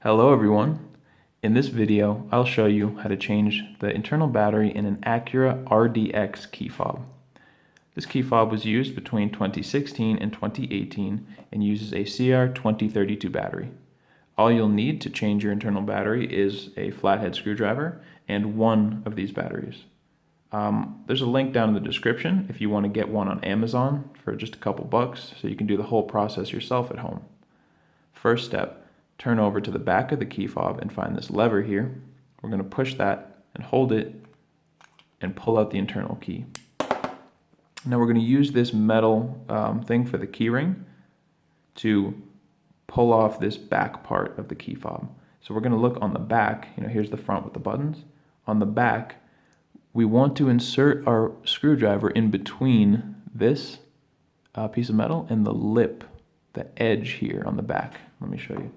Hello everyone. In this video, I'll show you how to change the internal battery in an Acura RDX key fob. This key fob was used between 2016 and 2018 and uses a CR2032 battery. All you'll need to change your internal battery is a flathead screwdriver and one of these batteries. There's a link down in the description if you want to get one on Amazon for just a couple bucks so you can do the whole process yourself at home. First step, turn over to the back of the key fob and find this lever here. We're going to push that and hold it and pull out the internal key. Now we're going to use this metal thing for the key ring to pull off this back part of the key fob. So we're going to look on the back. Here's the front with the buttons. On the back, we want to insert our screwdriver in between this piece of metal and the lip, the edge here on the back. Let me show you.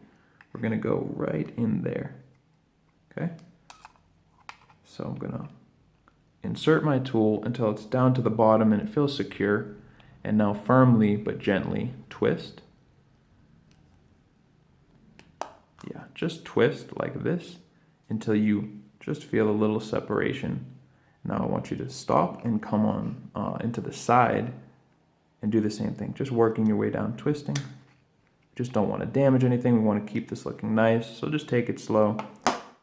We're going to go right in there. Okay? So I'm going to insert my tool until it's down to the bottom and it feels secure. And now firmly but gently twist. Yeah, just twist like this until you just feel a little separation. Now I want you to stop and come on into the side and do the same thing. Just working your way down, twisting. Just don't want to damage anything. We want to keep this looking nice. So just take it slow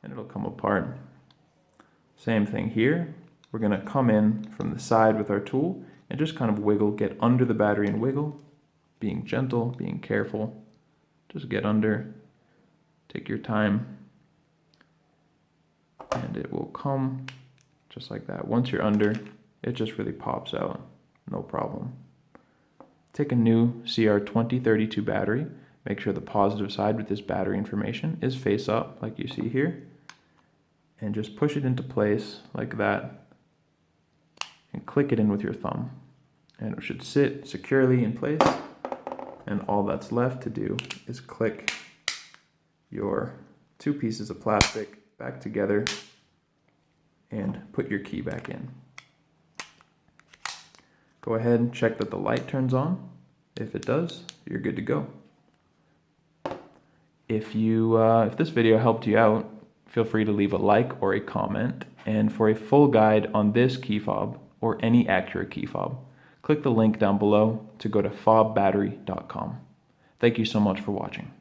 and it'll come apart. Same thing here. We're going to come in from the side with our tool and just kind of wiggle, get under the battery and wiggle, being gentle, being careful. Just get under, take your time, and it will come just like that. Once you're under, it just really pops out, no problem. Take a new CR2032 battery. Make sure the positive side with this battery information is face up like you see here. And just push it into place like that. And click it in with your thumb. And it should sit securely in place. And all that's left to do is click your two pieces of plastic back together and put your key back in. Go ahead and check that the light turns on. If it does, you're good to go. If this video helped you out, feel free to leave a like or a comment. And for a full guide on this key fob or any Acura key fob, click the link down below to go to fobbattery.com. Thank you so much for watching.